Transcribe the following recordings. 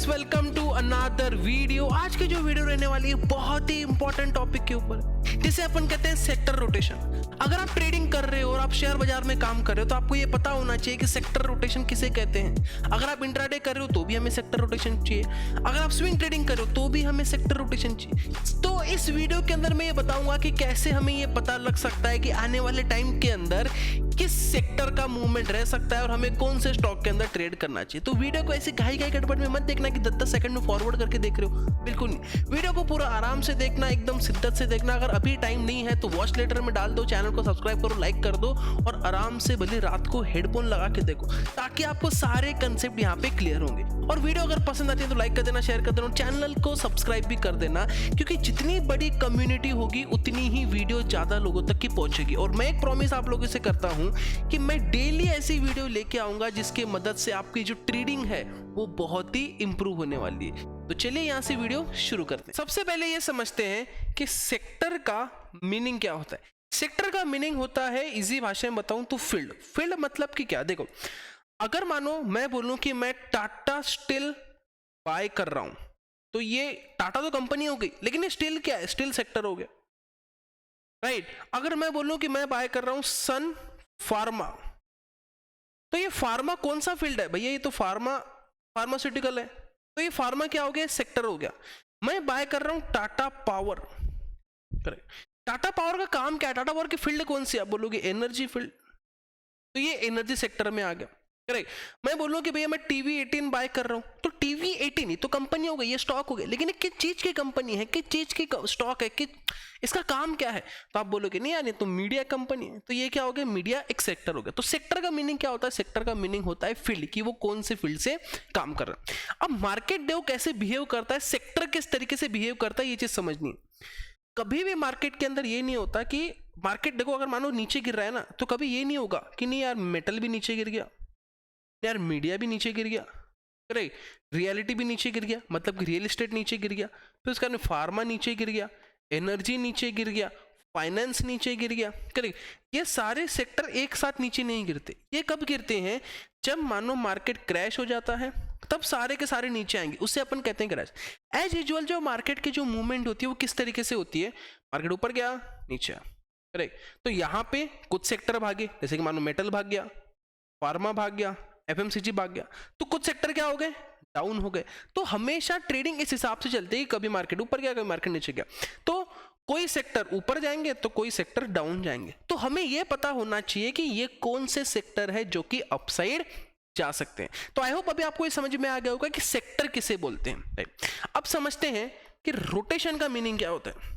Guys, welcome to another video. आज की जो वीडियो रहने वाली है बहुत ही इंपॉर्टेंट टॉपिक के ऊपर, जिसे अपन कहते हैं सेक्टर रोटेशन। अगर आप ट्रेडिंग कर रहे हो और आप शेयर बाजार में काम कर रहे हो तो आपको ये पता होना चाहिए कि सेक्टर रोटेशन किसे कहते हैं। अगर आप इंट्राडे कर रहे हो तो भी हमें सेक्टर रोटेशन चाहिए, अगर आप स्विंग ट्रेडिंग कर रहे हो तो भी हमें सेक्टर रोटेशन चाहिए। तो इस वीडियो के अंदर मैं ये बताऊंगा कि कैसे हमें ये पता लग सकता है कि आने वाले टाइम के अंदर किस सेक्टर का मूवमेंट रह सकता है और हमें कौन से स्टॉक के अंदर ट्रेड करना चाहिए। तो वीडियो को ऐसे घाई गड़बड़ में मत देखना कि 10-10 सेकंड में फॉरवर्ड करके देख रहे हो, बिल्कुल नहीं। वीडियो को पूरा आराम से देखना, एकदम शिद्दत से देखना। अगर अभी टाइम नहीं है तो वॉच लेटर में डाल दो, चैनल को सब्सक्राइब करो, लाइक कर दो और आराम से भले रात को हेडफोन लगा के देखो, ताकि आपको सारे कंसेप्ट यहाँ पे क्लियर होंगे। और वीडियो अगर पसंद आती है तो लाइक कर देना, शेयर कर देना, चैनल को सब्सक्राइब भी कर देना, क्योंकि जितनी बड़ी कम्युनिटी होगी उतनी ही वीडियो ज्यादा लोगों तक की पहुंचेगी। और मैं एक प्रॉमिस आप लोगों से करता हूं कि मैं डेली ऐसी वीडियो लेके आऊंगा जिसके मदद से आपकी जो ट्रेडिंग है वो बहुत ही इंप्रूव होने वाली है। तो चलिए यहां से वीडियो शुरू करते हैं। सबसे पहले ये समझते हैं कि सेक्टर का मीनिंग क्या होता है। सेक्टर का मीनिंग होता है, इजी भाषा में बताऊं तो फील्ड। फील्ड मतलब कि क्या, देखो अगर मानो मैं बोलूं कि मैं टाटा स्टील बाय कर रहा हूं, तो ये टाटा तो कंपनी हो गई, लेकिन ये स्टील क्या है, स्टील सेक्टर हो गया, राइट। अगर मैं बोलूं कि मैं बाय कर रहा हूं सन फार्मा, तो ये फार्मा कौन सा फील्ड है भैया, ये तो फार्मास्यूटिकल है, तो ये फार्मा क्या हो गया, सेक्टर हो गया। मैं बाय कर रहा हूं Tata power, correct. Tata power का काम क्या है, टाटा पावर की फील्ड कौन सी, आप बोलोगे एनर्जी फील्ड, तो ये एनर्जी सेक्टर में आ गया, करेक्ट। मैं बोलूं कि भैया मैं टीवी 18 बाय कर रहा हूं, तो टीवी 18 ही तो कंपनी हो गई, ये स्टॉक हो गया, लेकिन ये किस चीज की कंपनी है, किस चीज की स्टॉक है, कि इसका काम क्या है, तो आप बोलोगे नहीं यार ये तो मीडिया कंपनी है, तो ये क्या हो गया, मीडिया एक सेक्टर हो गया। तो सेक्टर का मीनिंग क्या होता है, सेक्टर का मीनिंग होता है फील्ड, कि वो कौन से फील्ड से काम कर रहा है। अब मार्केट देखो कैसे बिहेव करता है, सेक्टर किस तरीके से बिहेव करता है, ये चीज समझनी है। कभी भी मार्केट के अंदर ये नहीं होता कि मार्केट देखो अगर मानो नीचे गिर रहा है ना, तो कभी ये नहीं होगा कि नहीं यार मेटल भी नीचे गिर गया, यार मीडिया भी नीचे गिर गया, करेक्ट, रियलिटी भी नीचे गिर गया, मतलब कि रियल एस्टेट नीचे गिर गया, फिर उसका फार्मा नीचे गिर गया, एनर्जी नीचे गिर गया, फाइनेंस नीचे गिर गया, करेक्ट। ये सारे सेक्टर एक साथ नीचे नहीं गिरते। ये कब गिरते हैं, जब मानो मार्केट क्रैश हो जाता है, तब सारे के सारे नीचे आएंगे, उससे अपन कहते हैं क्रैश। एज यूजुअल जो मार्केट की जो मूवमेंट होती है वो किस तरीके से होती है, मार्केट ऊपर गया नीचे, करेक्ट। तो यहाँ पे कुछ सेक्टर भागे, जैसे कि मानो मेटल भाग गया, फार्मा भाग गया, एफएमसीजी भाग गया, तो कुछ सेक्टर क्या हो गए, डाउन हो गए। तो हमेशा ट्रेडिंग इस हिसाब से चलती है कि कभी मार्केट ऊपर गया, कभी मार्केट नीचे गया, तो कोई सेक्टर ऊपर जाएंगे तो कोई सेक्टर डाउन जाएंगे। तो हमें यह पता होना चाहिए कि ये कौन से सेक्टर है जो कि अपसाइड जा सकते हैं। तो आई होप अभी आपको ये समझ में आ गया होगा कि सेक्टर किसे बोलते हैं। अब समझते हैं कि रोटेशन का मीनिंग क्या होता है।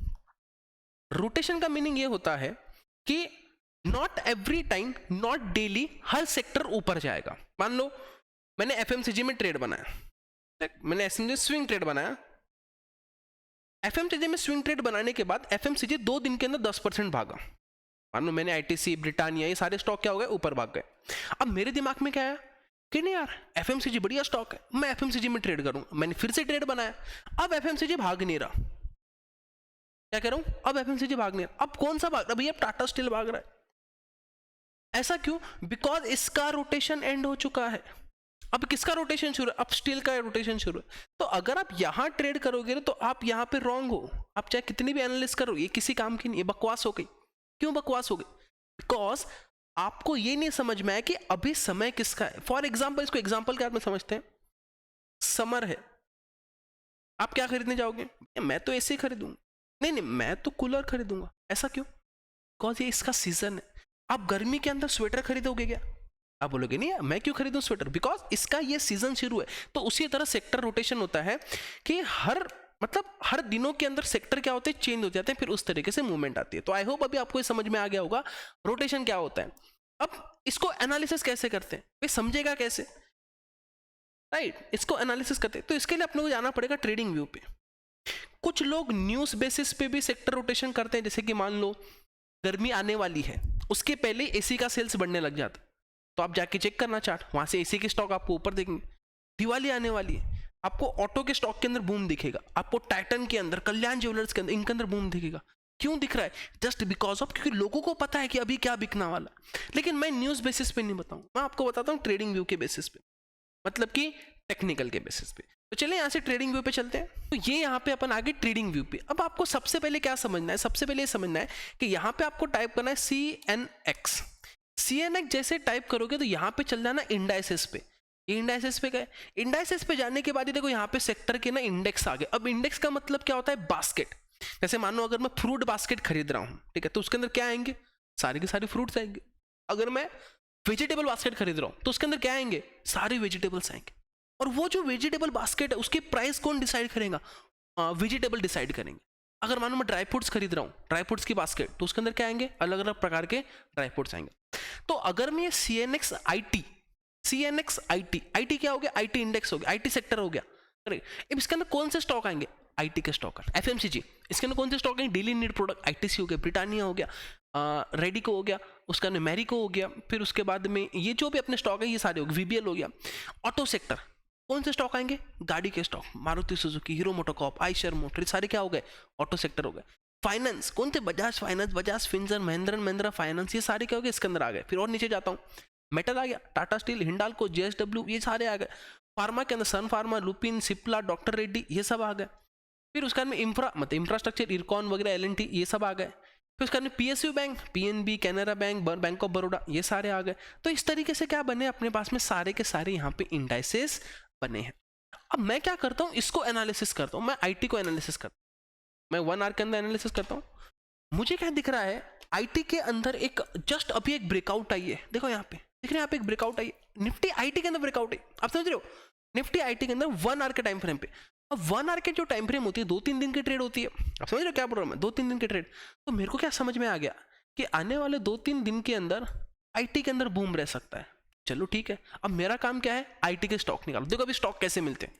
रोटेशन का मीनिंग ये होता है कि not every time, not daily her sector ऊपर जाएगा। मान लो मैंने एफएमसीजी में ट्रेड बनाया, मैंने एफएमसीजी स्विंग ट्रेड बनाया, एफएमसीजी में स्विंग ट्रेड बनाने के बाद एफएमसीजी 2 दिन के अंदर 10% भागा। मान लो मैंने आईटीसी, ब्रिटानिया, ये सारे स्टॉक क्या हो गए, ऊपर भाग गए। अब मेरे दिमाग में क्या आया कि नहीं यार एफएमसीजी बढ़िया स्टॉक है, मैं एफएमसीजी में ट्रेड करूंगा। मैंने फिर से ट्रेड बनाया, अब एफएमसीजी भाग नहीं रहा, क्या कह रहा हूं, अब एफएमसीजी भाग नहीं रहा। अब कौन सा भाग रहा, भैया टाटा स्टील भाग रहा है। ऐसा क्यों, बिकॉज इसका रोटेशन एंड हो चुका है। अब किसका रोटेशन शुरू है, अब स्टील का रोटेशन शुरू है। तो अगर आप यहां ट्रेड करोगे तो आप यहां पे रॉन्ग हो, आप चाहे कितनी भी एनालिसिस करो, ये किसी काम की नहीं, ये बकवास हो गई। क्यों बकवास हो गई, बिकॉज आपको ये नहीं समझ में आया कि अभी समय किसका है। फॉर एग्जाम्पल, इसको एग्जाम्पल के हाथ में समझते हैं, समर है, आप क्या खरीदने जाओगे, मैं तो एसी खरीदूंगा, नहीं मैं तो कूलर खरीदूंगा। ऐसा क्यों, बिकॉज ये इसका सीजन है। आप गर्मी के अंदर स्वेटर खरीदोगे क्या, आप बोलोगे नहीं मैं क्यों खरीदूं स्वेटर, बिकॉज इसका ये सीजन शुरू है। तो उसी तरह सेक्टर रोटेशन होता है कि हर दिनों के अंदर सेक्टर क्या होते हैं, चेंज हो जाते हैं, फिर उस तरीके से मूवमेंट आती है। तो आई होप अभी आपको ये समझ में आ गया होगा रोटेशन क्या होता है। अब इसको एनालिसिस कैसे करते हैं, ये समझेगा कैसे, राइट, इसको एनालिसिस करते हैं। तो इसके लिए अपने को जाना पड़ेगा ट्रेडिंग व्यू पे। कुछ लोग न्यूज बेसिस पे भी सेक्टर रोटेशन करते हैं, जैसे कि मान लो गर्मी आने वाली है, उसके पहले एसी का सेल्स बढ़ने लग जाता, तो आप जाके चेक करना चार्ट, वहां से एसी के स्टॉक आपको ऊपर देखेंगे। दिवाली आने वाली है, आपको ऑटो के स्टॉक के अंदर बूम दिखेगा, आपको टाइटन के अंदर, कल्याण ज्वेलर्स के अंदर, इनके अंदर बूम दिखेगा। क्यों दिख रहा है, जस्ट बिकॉज ऑफ, क्योंकि लोगों को पता है कि अभी क्या बिकना वाला। लेकिन मैं न्यूज बेसिस पे नहीं बताऊं, मैं आपको बताता हूं ट्रेडिंग व्यू के बेसिस पे, मतलब कि टेक्निकल के बेसिस पे। तो चलिए यहाँ से ट्रेडिंग व्यू पे चलते हैं। तो ये यहाँ पे अपन आगे ट्रेडिंग व्यू पे। अब आपको सबसे पहले क्या समझना है, सबसे पहले ये समझना है कि यहाँ पे आपको टाइप करना है CNX। CNX जैसे टाइप करोगे तो यहाँ पे चल जाना इंडाइसेस पे। ये इंडाइसेस पे गए, इंडाइसेस पे जाने के बाद ये देखो यहाँ पे सेक्टर के ना इंडेक्स आ गए। अब इंडेक्स का मतलब क्या होता है, बास्केट। जैसे मान लो अगर मैं फ्रूट बास्केट खरीद रहा हूँ, ठीक है, तो उसके अंदर क्या आएंगे, सारे के सारे फ्रूट्स आएंगे। अगर मैं वेजिटेबल बास्केट खरीद रहा हूँ तो उसके अंदर क्या आएंगे, सारे वेजिटेबल्स आएंगे। और वो जो वेजिटेबल बास्केट है उसकी प्राइस कौन डिसाइड करेगा, वेजिटेबल डिसाइड करेंगे। अगर मानो मैं ड्राई फ्रूट्स खरीद रहा हूँ, ड्राई फ्रूट्स की बास्केट, तो उसके अंदर क्या आएंगे, अलग अलग प्रकार के ड्राई फ्रूट्स आएंगे। तो अगर मैं CNX IT क्या हो गया, IT इंडेक्स हो गया, IT सेक्टर हो गया, करेक्ट। अब इसके अंदर कौन से स्टॉक आएंगे, IT के स्टॉक। FMCG, इसके अंदर कौन से स्टॉक आएंगे, डेली नीड प्रोडक्ट, ITC हो गया, ब्रिटानिया हो गया, रेडिको हो गया, उसका मैरिको हो गया। फिर उसके बाद में ये जो भी अपने स्टॉक है ये सारे हो गए, VBL हो गया। ऑटो सेक्टर, कौन से स्टॉक आएंगे, गाड़ी के stock, Maruti Suzuki, hero MotoCorp, Eicher motor, सारे क्या हो गए, ऑटो सेक्टर हो गए। फाइनेंस, कौन थे, बजाज फाइनेंस, बजाज फिनसर, महिंद्रा फाइनेंस, ये सारे क्या हो गए, इसके अंदर आ गए। फिर और नीचे जाता हूँ, मेटल आ गया, टाटा स्टील, हिंडाल्को, JSW, ये सारे आ गए। फार्मा के अंदर सन फार्मा, लुपिन, सिप्ला, डॉक्टर रेड्डी, ये सब आ गए। फिर उसके बाद में इंफ्रास्ट्रक्चर, इरकॉन वगैरह, LNT, ये सब आ गए। फिर उसके बाद में PSU bank, PNB, Canara bank, bank of Baroda, ये सारे आ गए। तो इस तरीके से क्या बने अपने पास में, सारे के सारे यहाँ पे इंडाइसेस बने हैं। अब मैं क्या करता हूँ, इसको एनालिसिस करता हूँ, मैं IT को एनालिसिस करता हूँ, मैं 1 आवर के अंदर एनालिसिस करता हूँ। मुझे क्या दिख रहा है, IT के अंदर एक जस्ट अभी एक ब्रेकआउट आई है, देखो यहाँ पे दिख रहे हैं, यहाँ पे एक ब्रेकआउट आई है, निफ्टी IT के अंदर ब्रेकआउट है। आप समझ रहे हो, निफ्टी IT के अंदर 1 आवर के टाइम फ्रेम पे। अब 1 आवर के जो टाइम फ्रेम होती है 2-3 दिन की ट्रेड होती है। आप समझ रहे हो क्या बोल रहा हूँ मैं, 2-3 दिन की ट्रेड। तो मेरे को क्या समझ में आ गया कि आने वाले 2-3 दिन के अंदर IT के अंदर बूम रह सकता है। चलो ठीक है, अब मेरा काम क्या है, IT के स्टॉक निकालो। देखो अभी स्टॉक कैसे मिलते हैं,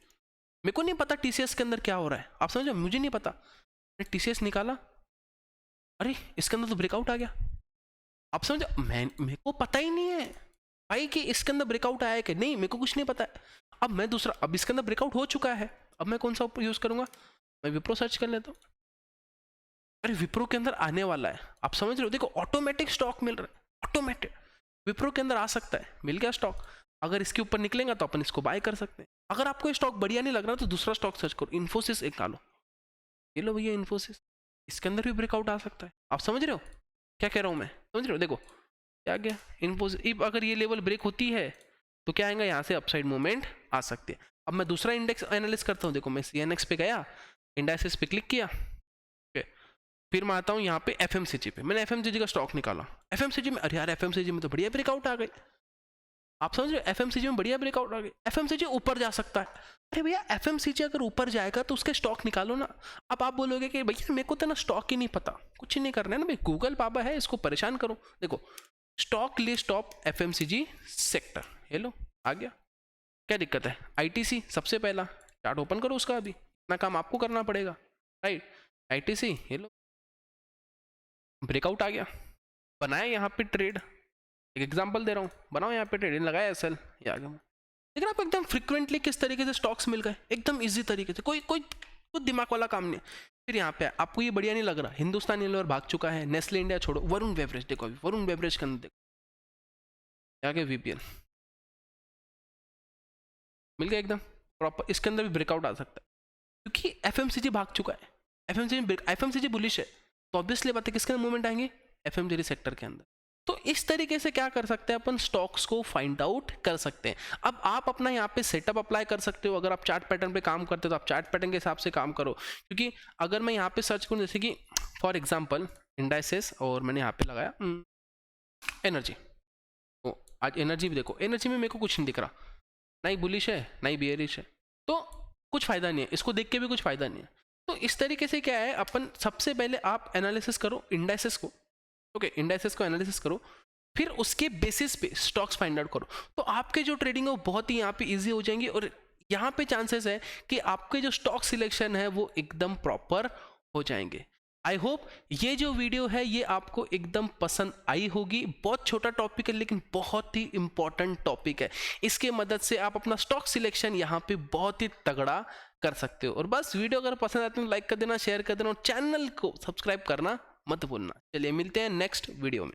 मेरे को नहीं पता TCS के अंदर क्या हो रहा है, आप समझो, मुझे नहीं पता। TCS निकाला, अरे इसके अंदर तो ब्रेकआउट आ गया। आप समझो, मेरे को पता ही नहीं है भाई कि इसके अंदर ब्रेकआउट आया है कि नहीं, मेरे को कुछ नहीं पता है। अब मैं दूसरा, अब इसके अंदर ब्रेकआउट हो चुका है, अब मैं कौन सा यूज करूंगा, मैं विप्रो सर्च कर लेता हूँ। अरे विप्रो के अंदर आने वाला है, आप समझ रहे हो, देखो ऑटोमेटिक स्टॉक मिल रहा है, ऑटोमेटिक विप्रो के अंदर आ सकता है, मिल गया स्टॉक। अगर इसके ऊपर निकलेगा तो अपन इसको बाय कर सकते हैं। अगर आपको ये स्टॉक बढ़िया नहीं लग रहा तो दूसरा स्टॉक सर्च करो, इन्फोसिस एक डालो, ये लो भैया इन्फोसिस, इसके अंदर भी ब्रेकआउट आ सकता है। आप समझ रहे हो क्या कह रहा हूँ मैं, समझ रहे हो, देखो क्या गया इन्फोसिस। अगर ये लेवल ब्रेक होती है तो क्या आएगा, यहाँ से अपसाइड मूवमेंट आ सकती है। अब मैं दूसरा इंडेक्स एनालिस करता हूँ, देखो मैं CNX पे गया, इंडाइसेस पे क्लिक किया, फिर मैं आता हूँ यहाँ पे FMCG पे, मैंने FMCG का स्टॉक निकाला। FMCG में, अरे यार FMCG में तो बढ़िया ब्रेकआउट आ गई। आप समझ रहे हो, FMCG में बढ़िया ब्रेकआउट आ गई, FMCG ऊपर जा सकता है। अरे भैया FMCG अगर ऊपर जाएगा तो उसके स्टॉक निकालो ना। अब आप बोलोगे कि भैया मेरे को तो ना स्टॉक ही नहीं पता, कुछ नहीं करना है ना भाई, गूगल बाबा है, इसको परेशान करो। देखो stock list of FMCG sector, ये लो आ गया। क्या दिक्कत है, ITC सबसे पहला, चार्ट ओपन करो उसका, अभी इतना काम आपको करना पड़ेगा, राइट। ITC ये लो, ब्रेकआउट आ गया, बनाया यहाँ पे ट्रेड, एक एग्जांपल दे रहा हूँ, बनाओ यहाँ पे ट्रेड, लगाया SL, ये आ गया। लेकिन आपको एकदम फ्रिक्वेंटली किस तरीके से स्टॉक्स मिल गए, एकदम इजी तरीके से, कोई दिमाग वाला काम नहीं। फिर यहाँ पे आपको ये बढ़िया नहीं लग रहा, हिंदुस्तान यूनिलीवर भाग चुका है, नेस्ले इंडिया छोड़ो, वरुण बेवरेज देखो, अभी वरुण बेवरेज के अंदर देखो आगे VPL मिल गया एकदम प्रॉपर, इसके अंदर भी ब्रेकआउट आ सकता है क्योंकि FMCG भाग चुका है। FMCG बुलिश है, तो ऑब्वियसली बात है किसके अंदर मूवमेंट आएंगे, FMCG सेक्टर के अंदर। तो इस तरीके से क्या कर सकते हैं अपन, स्टॉक्स को फाइंड आउट कर सकते हैं। अब आप अपना यहाँ पे सेटअप अप्लाई कर सकते हो, अगर आप चार्ट पैटर्न पे काम करते हो तो आप चार्ट पैटर्न के हिसाब से काम करो। क्योंकि अगर मैं यहाँ पे सर्च करूँ, जैसे कि फॉर एग्जांपल इंडाइसेस, और मैंने यहाँ पे लगाया एनर्जी, तो आज एनर्जी भी देखो, एनर्जी में मेरे को कुछ नहीं दिख रहा, ना ही बुलिश है ना ही बियरिश है, तो कुछ फायदा नहीं है, इसको देख के भी कुछ फायदा नहीं है। तो इस तरीके से क्या है, अपन सबसे पहले आप एनालिसिस करो इंडाइसेस को, ओके, इंडाइसेस को एनालिसिस करो, फिर उसके बेसिस पे स्टॉक्स फाइंड आउट करो, तो आपके जो ट्रेडिंग है वो बहुत ही यहाँ पे इजी हो जाएंगी, और यहाँ पे चांसेस है कि आपके जो स्टॉक सिलेक्शन है वो एकदम प्रॉपर हो जाएंगे। आई होप ये जो वीडियो है ये आपको एकदम पसंद आई होगी। बहुत छोटा टॉपिक है लेकिन बहुत ही इंपॉर्टेंट टॉपिक है, इसके मदद से आप अपना स्टॉक सिलेक्शन यहाँ पे बहुत ही तगड़ा कर सकते हो। और बस वीडियो अगर पसंद आती है तो लाइक कर देना, शेयर कर देना, और चैनल को सब्सक्राइब करना मत भूलना। चलिए मिलते हैं नेक्स्ट वीडियो में।